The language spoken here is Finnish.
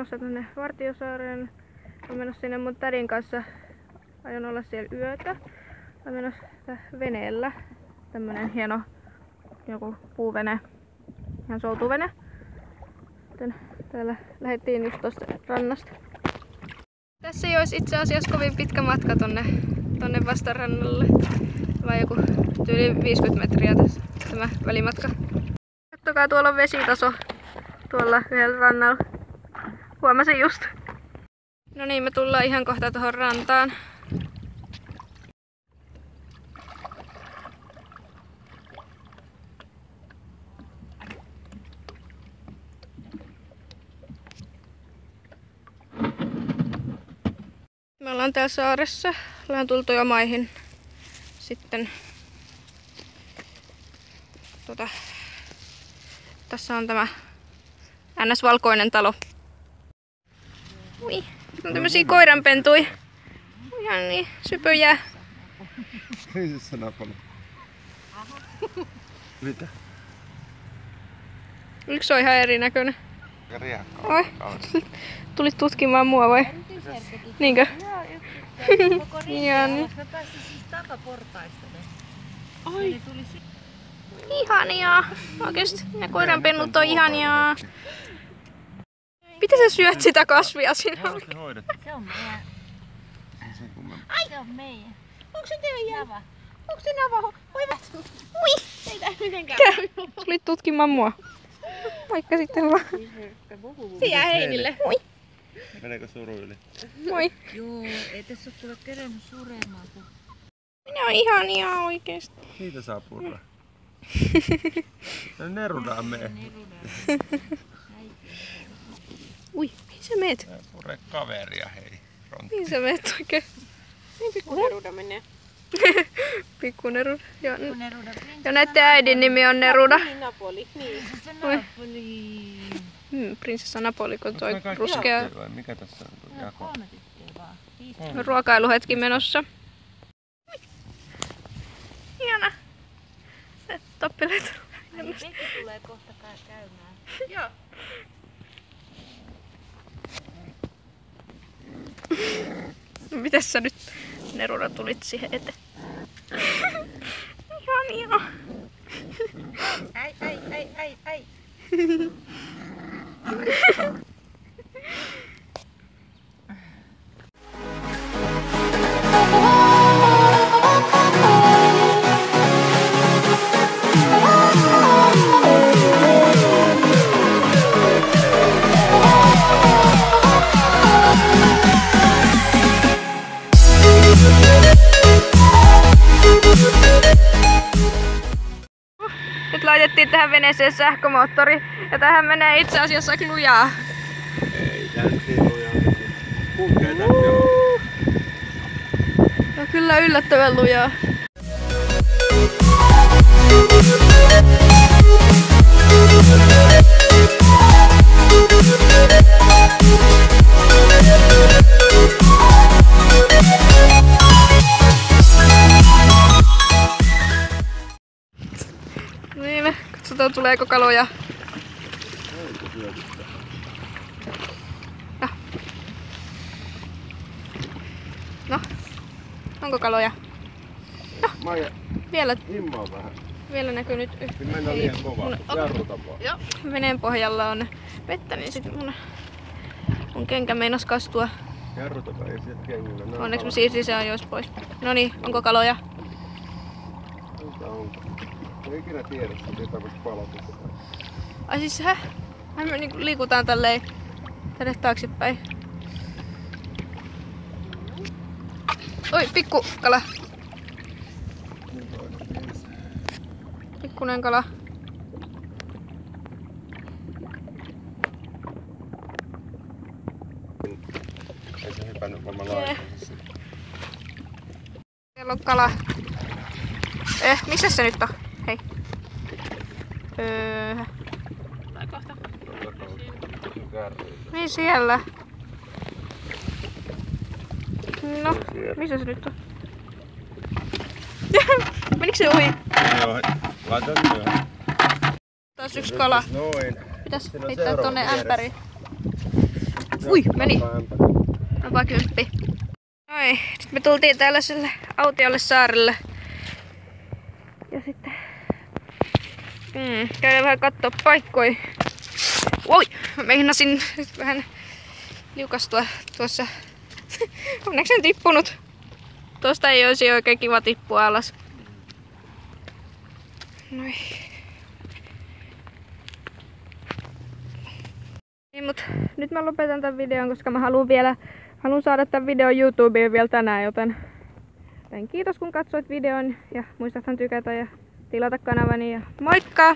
menossa tänne Vartiosaareen. Olen menossa sinne mun tädin kanssa. Aion olla siellä yötä. Olen menossa veneellä. Tämmönen hieno joku puuvene. Ihan soutuvene. Joten täällä lähdettiin just tosta rannasta. Tässä ei olisi itse asiassa kovin pitkä matka tonne vastarannalle. Vai joku yli 50 metriä tässä tämä välimatka. Kattokaa, tuolla on vesitaso tuolla yhdellä rannalla. Huomasin just. No niin, me tullaan ihan kohta tuohon rantaan. Me ollaan täällä saaressa. Ollaan tultu jo maihin. Sitten tässä on tämä NS-valkoinen talo. Ui, on tämmösiä koiranpentuja. Ihan niin, sypöjää. Ei se napoli. Mitä? Yksi on ihan erinäköinen. Oi, tulit tutkimaan mua vai? Niinkö? Koko rinteen, me päästiin siis takaportaista. Ai. Ihania! Oikeesti, ne koiranpennut on ihania. Miten sä syöt sitä kasvia sinä? Se on meidän. Ai! Se on meidän. Onko se teidän Nava? Onko se nava? Oi vatsu! Ui! Ei tää mitenkään. Tulit tutkimaan mua. Moikka sitten vaan. Se jää Heinille. Moi! Meneekö suru yli? Moi! Joo, ei tässä ole kyllä kerennyt suremaan. Ne on ihania oikeesti. Siitä saa purra. Nerudaan me. Ui, mihin sä meet? Purre kaveria hei. Mihin sä meet oikein? Niin pikku Neruda menee. Pikku Neruda. Joo, Neruda. ja näitten äidin nimi on Neruda. Niin Napoli. Niin. Se Napoli. Prinsessa Napoli, kun toi ruskea. Mikä tässä on jako? 3 tyttöä vaan. Ruokailuhetki menossa. Hiena. Toppeleet. Eli Pekki tulee kohta käymään. Joo. Mites sä nyt, Neruda, tulit siihen eteen? Ihania. Ai. Nyt laitettiin tähän veneeseen sähkömoottori ja tähän menee itse asiassa aika lujaa. Ei tää nyt niin lujaa. Kulkee tänne on. No kyllä yllättävän lujaa. Niin, katsotaan tuleeko kaloja. No, onko kaloja? No, Maija, vielä, himmaa vähän. vielä näkyy nyt Mennään liian kovaa. Jarruta vaan. Joo, veneen pohjalla on vettä, niin sit mun kenkä meinas kastua. Jarrutapa ei sieltä kengillä. Onneksi mä siirsin sen ajoissa pois. Noniin, onko kaloja? Onko? Ei ikinä tiedä, että se tämmöistä palautusta. Ai siis me niinku liikutaan tälleen tänne taaksepäin. Oi, pikku kala. Pikkunen kala. Ei se hypännyt varmaan laajasti. Siellä on kala. Missä se nyt on? Hei. Tai kohta. Niin siellä. No, missä se nyt on? Menikö se ohi? Joo, laita työhön. Taas yksi kala. Noin. Pitäis heittää tonne ämpäriin. Ui, meni. Napakymppi. Noi, nyt me tultiin tällaiselle autiolle saarelle. Ja sitten käydään vähän kattoo paikkoja. Oi, mä meinasin vähän liukastua tuossa. Onneksi en tippunut. Tuosta ei olisi oikein kiva tippua alas. Noi. Niin, mut nyt mä lopetan tämän videon, koska mä haluan saada tämän videon YouTubeen vielä tänään, joten kiitos kun katsoit videon ja muistathan tykätä ja tilata kanavani ja moikka!